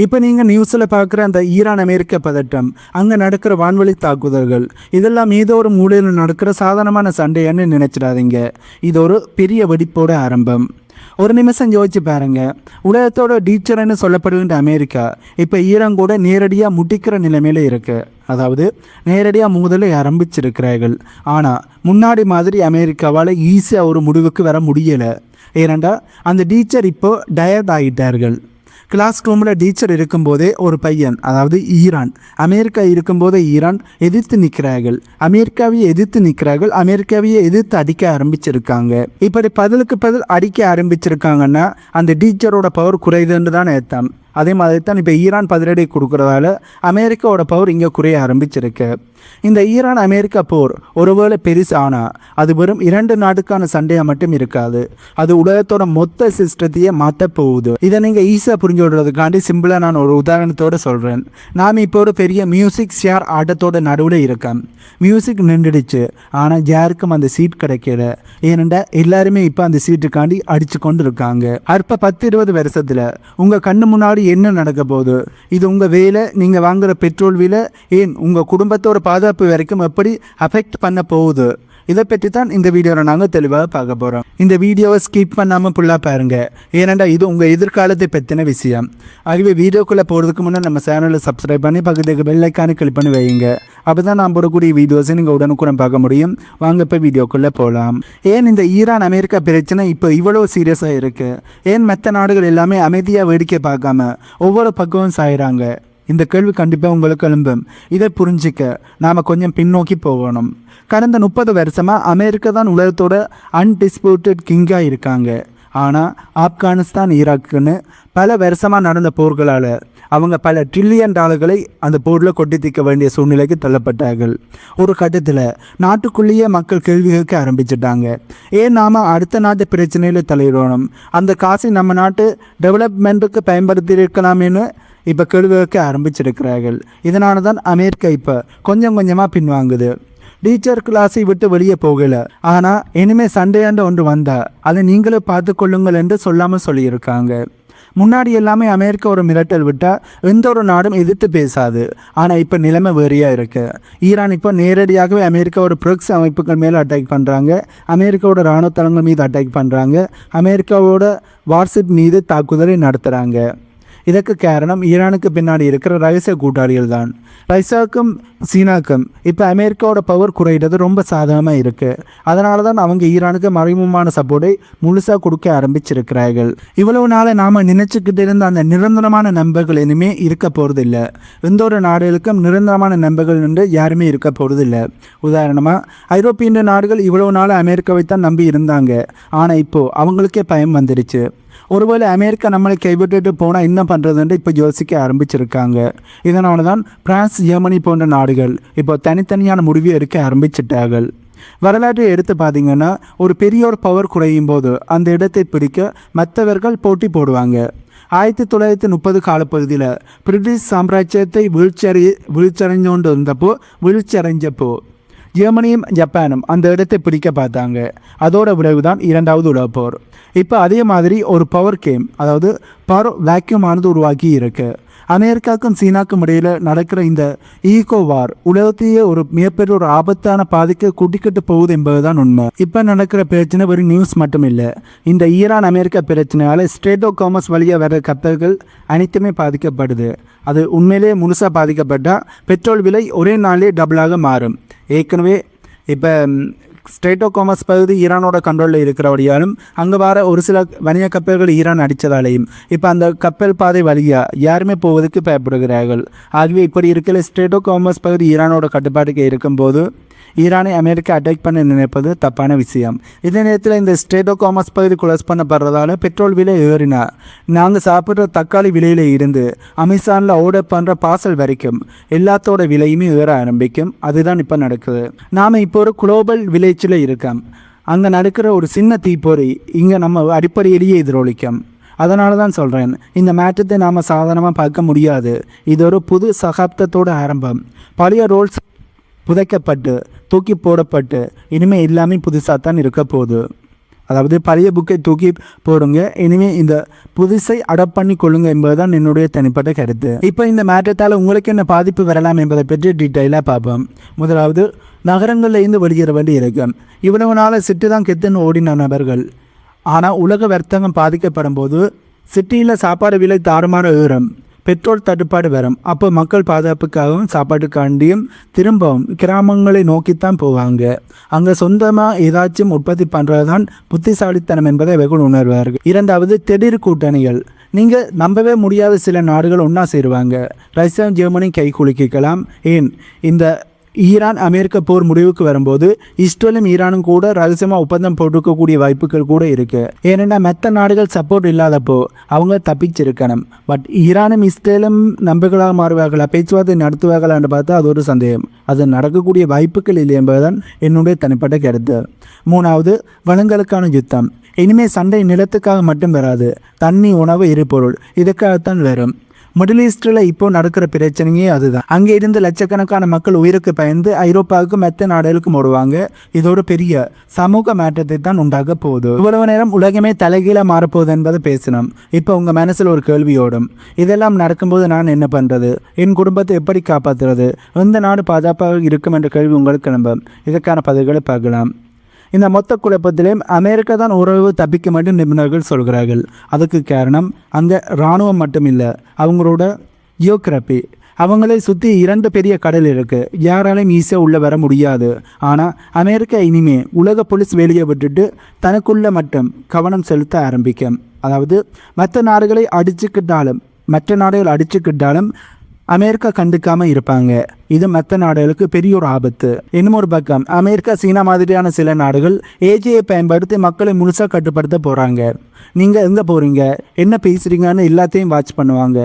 இப்போ நீங்கள் நியூஸில் பார்க்குற அந்த ஈரான் அமெரிக்க பதட்டம், அங்கே நடக்கிற வான்வழி தாக்குதல்கள், இதெல்லாம் ஏதோ ஒரு மூலையில் நடக்கிற சாதாரணமான சண்டைன்னு நினச்சிடாதீங்க. இது ஒரு பெரிய வெடிப்போட ஆரம்பம். ஒரு நிமிஷம் யோசிச்சு பாருங்க. உலகத்தோட டீச்சர்னு சொல்லப்படுகின்ற அமெரிக்கா இப்போ ஈரான் கூட நேரடியாக முட்டிக்கிற நிலைமையில இருக்கு. அதாவது நேரடியாக மோதலை ஆரம்பிச்சிருக்கிறார்கள். ஆனால் முன்னாடி மாதிரி அமெரிக்காவால் ஈஸியாக ஒரு முடிவுக்கு வர முடியலை. ஏனெண்டா அந்த டீச்சர் இப்போ டயர்ட் ஆகிட்டார்கள். கிளாஸ் ரூமில் டீச்சர் இருக்கும்போதே ஒரு பையன், அதாவது ஈரான், அமெரிக்கா இருக்கும்போதே ஈரான் எதிர்த்து நிற்கிறார்கள், அமெரிக்காவையே எதிர்த்து நிற்கிறார்கள், அமெரிக்காவையே எதிர்த்து அடிக்க ஆரம்பிச்சிருக்காங்க. இப்படி பதிலுக்கு பதில் அடிக்க ஆரம்பிச்சிருக்காங்கன்னா அந்த டீச்சரோட பவர் குறையுதுன்னு தான் அர்த்தம். அதே மாதிரி தான் இப்போ ஈரான் பதிலடி கொடுக்குறதால அமெரிக்காவோட பவர் இங்கே குறைய ஆரம்பிச்சிருக்கு. இந்த ஈரான் அமெரிக்கா போர் ஒருவேளை பெருசானால் அது வெறும் 2 நாட்டுக்கான சண்டையாக மட்டும் இருக்காது, அது உலகத்தோட மொத்த சிஸ்டத்தையே மாற்ற போகுது. இதை நீங்கள் ஈஸியாக புரிஞ்சு விடுறதுக்காண்டி சிம்பிளாக நான் ஒரு உதாரணத்தோடு சொல்கிறேன். நாம் இப்போ ஒரு பெரிய மியூசிக் ஷேர் ஆட்டத்தோட நடுவில் இருக்கேன். மியூசிக் நின்றுடுச்சு, ஆனால் யாருக்கும் அந்த சீட் கிடைக்கல. ஏனெண்டா எல்லாருமே இப்போ அந்த சீட்டுக்காண்டி அடித்து கொண்டு இருக்காங்க. அடுத்த 10-20 வருஷத்தில் உங்கள் கண்ணு முன்னாடி என்ன நடக்க போகுது? இது உங்கள் வேலை, நீங்கள் வாங்குகிற பெட்ரோல் விலை, ஏன் உங்கள் குடும்பத்தோட பாதுகாப்பு வரைக்கும் எப்படி அஃபெக்ட் பண்ண போகுது? இதை பற்றி தான் இந்த வீடியோவில் நாங்கள் தெளிவாக பார்க்க போகிறோம். இந்த வீடியோவை ஸ்கிப் பண்ணாமல் ஃபுல்லாக பாருங்கள். ஏனெண்டா இது உங்கள் எதிர்காலத்தை பற்றின விஷயம். ஆகவே வீடியோக்குள்ளே போகிறதுக்கு முன்னே நம்ம சேனலை சப்ஸ்கிரைப் பண்ணி பக்கத்துக்கு பெல் ஐக்கானை கிளிக் பண்ணி வைங்க. அப்போ தான் நான் போடக்கூடிய வீடியோஸை நீங்கள் உடனுக்குடன் பார்க்க முடியும். வாங்க இப்போ வீடியோக்குள்ளே போகலாம். ஏன் இந்த ஈரான் அமெரிக்கா பிரச்சனை இப்போ இவ்வளோ சீரியஸாக இருக்குது? ஏன் மற்ற நாடுகள் எல்லாமே அமைதியாக வேடிக்கை பார்க்காம ஒவ்வொரு பக்கமும் சாயிறாங்க? இந்த கேள்வி கண்டிப்பாக உங்களுக்கு எழும்பும். இதை புரிஞ்சிக்க நாம் கொஞ்சம் பின்னோக்கி போகணும். கடந்த 30 வருஷமாக அமெரிக்கா தான் உலகத்தோட அன்டிஸ்பியூட்டட் கிங்காக இருக்காங்க. ஆனால் ஆப்கானிஸ்தான், ஈராக்குன்னு பல வருஷமாக நடந்த போர்களால் அவங்க பல ட்ரில்லியன் டாலர்களை அந்த போரில் கொட்டி தீர்க்க வேண்டிய சூழ்நிலைக்கு தள்ளப்பட்டார்கள். ஒரு கட்டத்தில் நாட்டுக்குள்ளேயே மக்கள் கேள்வி கேட்க ஆரம்பிச்சிட்டாங்க. ஏன் நாம் அடுத்த நாட்டு பிரச்சனையில் தலையிடணும்? அந்த காசை நம்ம நாட்டு டெவலப்மெண்ட்டுக்கு பயன்படுத்தியிருக்கலாமேன்னு இப்போ கேள்வி கேட்க ஆரம்பிச்சிருக்கிறார்கள். இதனால தான் அமெரிக்கா இப்போ கொஞ்சம் கொஞ்சமாக பின்வாங்குது. டீச்சர் கிளாஸை விட்டு வெளியே போகலை, ஆனால் இனிமேல் சண்டையாண்டு ஒன்று வந்தால் அதை நீங்களே பார்த்து கொள்ளுங்கள் என்று சொல்லாமல் சொல்லியிருக்காங்க. முன்னாடி எல்லாமே அமெரிக்கா ஒரு மிரட்டல் விட்டால் எந்த ஒரு நாடும் எதிர்த்து பேசாது. ஆனால் இப்போ நிலைமை வேறையாக இருக்குது. ஈரான் இப்போ நேரடியாகவே அமெரிக்காவோட ப்ரொக்ஸ் அமைப்புகள் மேலே அட்டாக் பண்ணுறாங்க, அமெரிக்காவோட இராணுவ தளங்கள் மீது அட்டாக் பண்ணுறாங்க, அமெரிக்காவோட வாட்ஸ்அப் மீது தாக்குதலை நடத்துகிறாங்க. இதற்கு காரணம் ஈரானுக்கு பின்னாடி இருக்கிற ரகசிய கூட்டாளிகள் தான். ரஷ்யாவுக்கும் சீனாவுக்கும் இப்போ அமெரிக்காவோட பவர் குறையிறது ரொம்ப சாதகமாக இருக்குது. அதனால தான் அவங்க ஈரானுக்கு மறைமுகமான சப்போர்ட்டை முழுசாக கொடுக்க ஆரம்பிச்சிருக்கிறார்கள். இவ்வளவு நாளை நாம் நினைச்சுக்கிட்டு இருந்த அந்த நிரந்தரமான நண்பர்கள் இனிமேல் இருக்க போகிறதில்லை. எந்த ஒரு நாடுகளுக்கும் நிரந்தரமான நண்பர்கள் என்று யாருமே இருக்க போகிறதில்லை. உதாரணமாக ஐரோப்பிய நாடுகள் இவ்வளவு நாள் அமெரிக்காவை தான் நம்பி இருந்தாங்க. ஆனால் இப்போது அவங்களுக்கே பயம் வந்துடுச்சு. ஒருவேளை அமெரிக்கா நம்மளை கைவிட்டுட்டு போனால் என்ன பண்ணுறதுன்னு இப்போ யோசிக்க ஆரம்பிச்சிருக்காங்க. இதனால தான் பிரான்ஸ், ஜெர்மனி போன்ற நாடுகள் இப்போ தனித்தனியான முடிவு எடுக்க ஆரம்பிச்சிட்டார்கள். வரலாற்றை எடுத்து பார்த்தீங்கன்னா ஒரு பெரிய ஒரு பவர் குறையும் போது அந்த இடத்தை பிடிக்க மற்றவர்கள் போட்டி போடுவாங்க. 1930 காலப்பகுதியில் பிரிட்டிஷ் சாம்ராஜ்யத்தை வீழ்ச்சியடைஞ்சப்போ ஜெர்மனியும் ஜப்பானும் அந்த இடத்தை பிடிக்க பார்த்தாங்க. அதோட விளைவு தான் 2வது உலகப் போர். இப்போ அதே மாதிரி ஒரு பவர் கேம், அதாவது பவர் வேக்யூமானது உருவாக்கி இருக்கு. அமெரிக்காவுக்கும் சீனாக்கும் இடையில் நடக்கிற இந்த ஈகோ வார் உலகத்தையே ஒரு மிகப்பெரிய ஒரு ஆபத்தான பாதைக்கு கூட்டிக்கிட்டு போகுது என்பது தான் உண்மை. இப்போ நடக்கிற பிரச்சனை ஒரு நியூஸ் மட்டும் இல்லை. இந்த ஈரான் அமெரிக்கா பிரச்சனையால் ஸ்ட்ரெய்ட் ஆஃப் ஹார்முஸ் வழியாக வர கப்பல்கள் அனைத்துமே பாதிக்கப்படுது. அது உண்மையிலேயே முழுசாக பாதிக்கப்பட்டால் பெட்ரோல் விலை ஒரே நாளே டபுளாக மாறும். ஏற்கனவே இப்போ ஸ்ட்ரெய்ட் ஆஃப் ஹார்முஸ் பகுதி ஈரானோட கண்ட்ரோலில் இருக்கிறபடியாலும் அங்கே வர ஒரு சில வணிக கப்பல்கள் ஈரான் அடித்ததாலேயும் இப்போ அந்த கப்பல் பாதை வழியாக யாருமே போவதற்கு பயப்படுகிறார்கள். ஆகவே இப்படி இருக்கிற ஸ்ட்ரெய்ட் ஆஃப் ஹார்முஸ் பகுதி ஈரானோட கட்டுப்பாட்டுக்கு இருக்கும்போது ஈரானை அமெரிக்கா அட்டாக் பண்ண நினைப்பது தப்பான விஷயம். இதே நேரத்தில் இந்த ஸ்ட்ரெய்ட் ஆஃப் ஹார்முஸ் பகுதி குளோஸ் பண்ணப்படுறதால பெட்ரோல் விலை ஏறினா நாங்கள் சாப்பிட்ற தக்காளி விலையில் இருந்து அமேசானில் ஆர்டர் பண்ணுற பார்சல் வரைக்கும் எல்லாத்தோட விலையுமே ஏற ஆரம்பிக்கும். அதுதான் இப்போ நடக்குது. நாம் இப்போ ஒரு குளோபல் வில்லேஜில் இருக்கோம். அங்கே நடக்கிற ஒரு சின்ன தீப்பொறி இங்கே நம்ம அடிப்படையிலேயே எதிரொலிக்கும். அதனால தான் சொல்கிறேன், இந்த மாற்றத்தை நாம் சாதாரணமாக பார்க்க முடியாது. இது ஒரு புது சகாப்தத்தோட ஆரம்பம். பழைய ரோல்ஸ் புதைக்கப்பட்டு தூக்கி போடப்பட்டு இனிமேல் எல்லாமே புதுசாக தான் இருக்க போகுது. அதாவது பழைய புக்கை தூக்கி போடுங்க, இனிமேல் இந்த புதுசை அடாப்ட் பண்ணி கொள்ளுங்க என்பதுதான் என்னுடைய தனிப்பட்ட கருத்து. இப்போ இந்த மாற்றத்தால் உங்களுக்கு என்ன பாதிப்பு வரலாம் என்பதை பற்றி டீட்டெயிலாக பார்ப்போம். முதலாவது, நகரங்களில் இருந்து வெளியேற வேண்டி இருக்கும். இவ்வளவு நாள் சிட்டி தான் கெத்துன்னு ஓடின நபர்கள், ஆனால் உலக வர்த்தகம் பாதிக்கப்படும் போது சிட்டியில் சாப்பாடு விலை தாறுமாற ஏறும், பெட்ரோல் தட்டுப்பாடு வரும். அப்போ மக்கள் பாதுகாப்புக்காகவும் சாப்பாட்டுக்காண்டியும் திரும்பவும் கிராமங்களை நோக்கித்தான் போவாங்க. அங்கே சொந்தமாக ஏதாச்சும் உற்பத்தி பண்ணுறது தான் புத்திசாலித்தனம் என்பதை வெகுள் உணர்வார்கள். இரண்டாவது, திடீர் கூட்டணிகள். நீங்கள் நம்பவே முடியாத சில நாடுகள் ஒன்றா சேருவாங்க. ரஷ்யா ஜெர்மனி கை குலுக்கிக்கலாம். ஏன், இந்த ஈரான் அமெரிக்க போர் முடிவுக்கு வரும்போது இஸ்ரேலும் ஈரானும் கூட ரகசியமாக ஒப்பந்தம் போட்டிருக்கக்கூடிய வாய்ப்புகள் கூட இருக்குது. ஏனென்னா மற்ற நாடுகள் சப்போர்ட் இல்லாதப்போ அவங்க தப்பிச்சிருக்கணும். பட் ஈரானும் இஸ்ரேலும் நம்பிக்கையாக மாறுவார்களா, பேச்சுவார்த்தை நடத்துவார்களான்னு பார்த்தா அது ஒரு சந்தேகம். அது நடக்கக்கூடிய வாய்ப்புகள் இல்லை என்பதுதான் என்னுடைய தனிப்பட்ட கருத்து. மூணாவது, வளங்களுக்கான யுத்தம். இனிமேல் சண்டை நிலத்துக்காக மட்டும் வராது, தண்ணி, உணவு, எரிபொருள் இதுக்காகத்தான் வரும். மிடில் ஈஸ்டில் இப்போ நடக்கிற பிரச்சனையே அதுதான். அங்கே இருந்து லட்சக்கணக்கான மக்கள் உயிருக்கு பயந்து ஐரோப்பாவுக்கு மற்ற நாடுகளுக்கும் ஓடுவாங்க. இதோட பெரிய சமூக மாற்றத்தை தான் உண்டாக போகுது. இவ்வளவு நேரம் உலகமே தலைகீழாக மாறப்போகுது என்பதை பேசணும். இப்போ உங்கள் மனசில் ஒரு கேள்வியோடும், இதெல்லாம் நடக்கும்போது நான் என்ன பண்ணுறது, என் குடும்பத்தை எப்படி காப்பாற்றுறது, எந்த நாடு பாதுகாப்பாக இருக்கும் என்ற கேள்வி உங்களுக்கு நம்ப. இதற்கான பதில்களை பார்க்கலாம். இந்த மொத்த குழப்பத்திலேயும் அமெரிக்கா தான் ஓரளவு தப்பிக்க மட்டும் நிபுணர்கள் சொல்கிறார்கள். அதுக்கு காரணம் அங்கே இராணுவம் மட்டும் இல்லை, அவங்களோட ஜியோகிராஃபி. அவங்களை சுற்றி 2 பெரிய கடல் இருக்குது, யாராலையும் ஈஸியாக உள்ளே வர முடியாது. ஆனால் அமெரிக்கா இனிமே உலக போலீஸ் வேலையை விட்டுட்டு தனக்குள்ளே மட்டும் கவனம் செலுத்த ஆரம்பிக்கும். அதாவது மற்ற நாடுகள் அடிச்சுக்கிட்டாலும் அமெரிக்கா கண்டுக்காமல் இருப்பாங்க. இது மற்ற நாடுகளுக்கு பெரிய ஒரு ஆபத்து. இன்னும் ஒரு பக்கம் அமெரிக்கா, சீனா மாதிரியான சில நாடுகள் ஏஜியை பயன்படுத்தி மக்களை முழுசாக கட்டுப்படுத்த போகிறாங்க. நீங்கள் எங்கே போகிறீங்க, என்ன பேசுகிறீங்கன்னு எல்லாத்தையும் வாட்ச் பண்ணுவாங்க.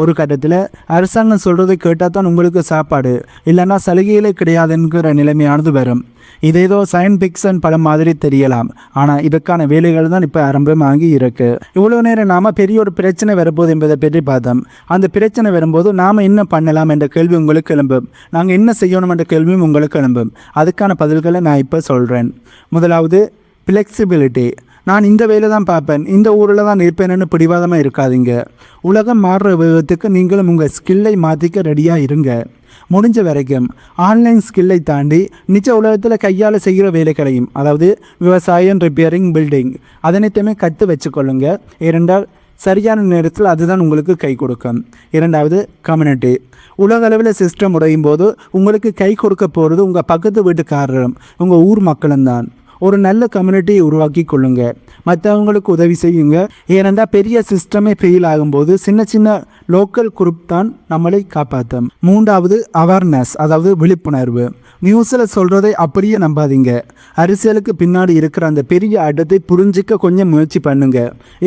ஒரு கட்டத்தில் அரசாங்கம் சொல்கிறதை கேட்டால் தான் உங்களுக்கு சாப்பாடு, இல்லைன்னா சலுகைகளே கிடையாதுங்கிற நிலைமையானது வரும். இது ஏதோ சயின்ஸ் ஃபிக்ஷன் படம் மாதிரி தெரியலாம், ஆனால் இதற்கான வேலைகள் தான் இப்போ ஆரம்பமாகி இருக்கு. இவ்வளோ நேரம் நாம் பெரிய ஒரு பிரச்சனை வரப்போகுது என்பதை பற்றி பார்த்தோம். அந்த பிரச்சனை வரும்போது நாம் என்ன பண்ணலாம் என்ற கேள்வி உங்களுக்கு எழும்பும். நாங்கள் என்ன செய்யணும் என்ற கேள்வியும் உங்களுக்கு எழும்பும். அதுக்கான பதில்களை நான் இப்போ சொல்கிறேன். முதலாவது, ஃப்ளெக்சிபிலிட்டி. நான் இந்த வேலை தான் பார்ப்பேன், இந்த ஊரில் தான் இருப்பேன்னு பிடிவாதமாக இருக்காதீங்க. உலகம் மாறுற வேகத்துக்கு நீங்களும் உங்கள் ஸ்கில்லை மாற்றிக்க ரெடியாக இருங்க. முடிஞ்ச வரைக்கும் ஆன்லைன் ஸ்கில்லை தாண்டி நிச்ச உலகத்தில் கையால் செய்கிற வேலைகளையும், அதாவது விவசாயம், ரிப்பேரிங், பில்டிங், அதனைத்தையுமே கற்று வச்சுக்கொள்ளுங்க. ஏனென்றால் சரியான நேரத்தில் அதுதான் உங்களுக்கு கை கொடுக்கும். இரண்டாவது, கம்யூனிட்டி. உலக அளவில் சிஸ்டம் உடையும் போது உங்களுக்கு கை கொடுக்க போகிறது உங்கள் பக்கத்து வீட்டுக்காரரும் உங்கள் ஊர் மக்களும் தான். ஒரு நல்ல கம்யூனிட்டியை உருவாக்கி கொள்ளுங்க, மற்றவங்களுக்கு உதவி செய்யுங்க. ஏனென்றால் பெரிய சிஸ்டமே ஃபெயில் ஆகும்போது சின்ன சின்ன லோக்கல் குரூப் தான் நம்மளை காப்பாற்றும். மூன்றாவது, அவேர்னஸ், அதாவது விழிப்புணர்வு. நியூஸில் சொல்கிறதை அப்படியே நம்பாதீங்க. அரசியலுக்கு பின்னாடி இருக்கிற அந்த பெரிய இடத்தை புரிஞ்சிக்க கொஞ்சம் முயற்சி பண்ணுங்க.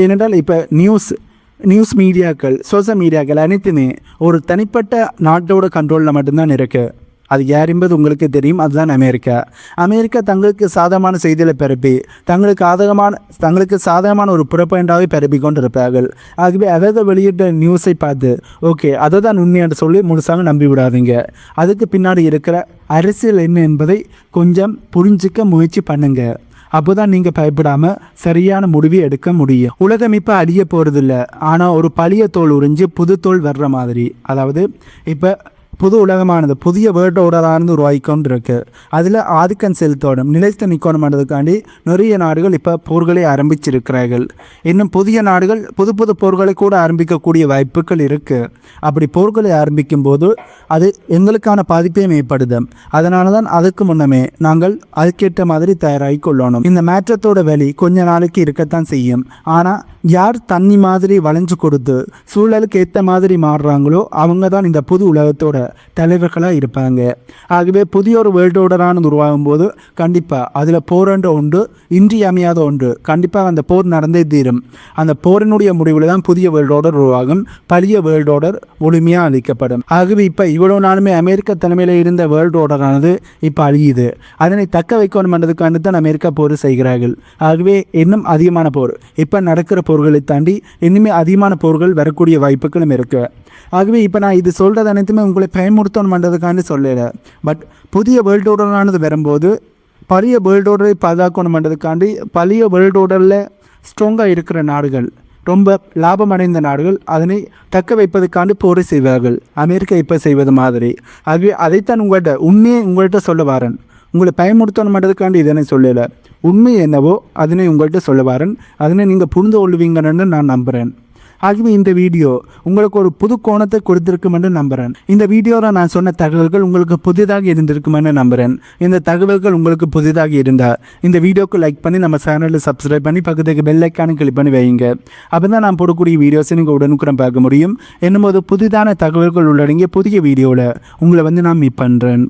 ஏனென்றால் இப்போ நியூஸ் மீடியாக்கள், சோஷியல் மீடியாக்கள் அனைத்துமே ஒரு தனிப்பட்ட நாட்டோட கண்ட்ரோலில் மட்டும்தான் இருக்குது. அது யார் என்பது உங்களுக்கு தெரியும், அதுதான் அமெரிக்கா தங்களுக்கு சாதகமான செய்திகளை பரப்பி தங்களுக்கு சாதகமான ஒரு புறப்பயண்டாகவே பரப்பி கொண்டு இருப்பார்கள். ஆகவே அதை வெளியிட்ட நியூஸை பார்த்து ஓகே அதை தான் உண்மை என்று சொல்லி முழுசாக நம்பி விடாதீங்க. அதுக்கு பின்னாடி இருக்கிற அரசியல் என்ன என்பதை கொஞ்சம் புரிஞ்சிக்க முயற்சி பண்ணுங்க. அப்போ தான் நீங்கள் பயப்படாமல் சரியான முடிவை எடுக்க முடியும். உலகம் இப்போ அழிய போகிறதில்ல, ஆனால் ஒரு பழைய தோல் உறிஞ்சி புது தோல் வர்ற மாதிரி. அதாவது இப்போ புது உலகமானது புதிய வேர்ல்டு ஆர்டரானது உருவாகிக்கொண்டு இருக்கு. அதில் ஆதிக்கம் செலுத்தோடும் நிலைத்து நிற்கணும்ன்றதுக்காண்டி நிறைய நாடுகள் இப்போ போர்களை ஆரம்பிச்சிருக்கிறார்கள். இன்னும் புதிய நாடுகள் புது போர்களை கூட ஆரம்பிக்கக்கூடிய வாய்ப்புகள் இருக்குது. அப்படி போர்களை ஆரம்பிக்கும் போது அது எங்களுக்கான பாதிப்பையும் ஏற்படுது. அதனால தான் அதுக்கு முன்னமே நாங்கள் அதுக்கேற்ற மாதிரி தயாராகி கொள்ளணும். இந்த மாற்றத்தோட வழி கொஞ்ச நாளைக்கு இருக்கத்தான் செய்யும். ஆனால் யார் தண்ணி மாதிரி வளைஞ்சு கொடுத்து சூழலுக்கு ஏற்ற மாதிரி மாறுறாங்களோ அவங்க தான் இந்த புது உலகத்தோட தலைவர்களாக இருப்பாங்க. ஆகவே புதிய ஒரு வேர்ல்டு ஆர்டரானது உருவாகும் போது கண்டிப்பாக அதில் போரன்ற ஒன்று இன்றியமையாத ஒன்று. கண்டிப்பாக அந்த போர் நடந்தே தீரும். அந்த போரினுடைய முடிவில் தான் புதிய வேர்ல்டு ஆர்டர் உருவாகும். பழைய வேர்ல்டு ஆர்டர் முழுமையாக அளிக்கப்படும். ஆகவே இப்போ இவ்வளோ நாளுமே அமெரிக்கா தலைமையில் இருந்த வேர்ல்டு ஆர்டரானது இப்போ அழியுது. அதனை தக்க வைக்கணும் என்றதுக்காண்டு தான் அமெரிக்கா போர் செய்கிறார்கள். ஆகவே இன்னும் அதிகமான போர் இப்போ நடக்கிற போர்களை தாண்டி இன்னுமே அதிகமான போர்கள் வரக்கூடிய வாய்ப்புகளும் இருக்குது. ஆகவே இப்போ நான் இது சொல்கிறது அனைத்துமே உங்களை பயமுறுத்தணும் பண்ணுறதுக்காண்டி சொல்லலை. பட் புதிய வேர்ல்டு ஆர்டரானது வரும்போது பழைய வேர்ல்டு ஆர்டரை பாதுகாக்கணுன்றதுக்காண்டி பழைய வேர்ல்டு ஆர்டரில் ஸ்ட்ராங்காக இருக்கிற நாடுகள், ரொம்ப லாபமடைந்த நாடுகள் அதனை தக்க வைப்பதற்காண்டு போரை செய்வார்கள். அமெரிக்கா இப்போ செய்வது மாதிரி. ஆகவே அதைத்தான் உங்கள்கிட்ட சொல்ல வாரன். உங்களை பயமுறுத்தணுன்றதுக்காண்டி இதனை சொல்லலை. உண்மை என்னவோ அதனை உங்கள்கிட்ட சொல்ல வாரன். அதனை நீங்கள் புரிந்து கொள்வீங்கன்னு நான் நம்புகிறேன். ஆகவே இந்த வீடியோ உங்களுக்கு ஒரு புது கோணத்தை கொடுத்திருக்கும் என்று நம்புகிறேன். இந்த வீடியோவில் நான் சொன்ன தகவல்கள் உங்களுக்கு புதிதாக இருந்திருக்கும் என்று நம்புகிறேன். இந்த தகவல்கள் உங்களுக்கு புதிதாக இருந்தால் இந்த வீடியோக்கு லைக் பண்ணி நம்ம சேனலில் சப்ஸ்கிரைப் பண்ணி பக்கத்துக்கு பெல் ஐக்கானை கிளிக் பண்ணி வைங்க. அப்போ தான் நான் போடக்கூடிய வீடியோஸை நீங்கள் உடனுக்குடன் பார்க்க முடியும். என்னும்போது புதிதான தகவல்கள் உள்ளடங்கிய புதிய வீடியோவில் உங்களை நான் மீட் பண்ணுறேன்.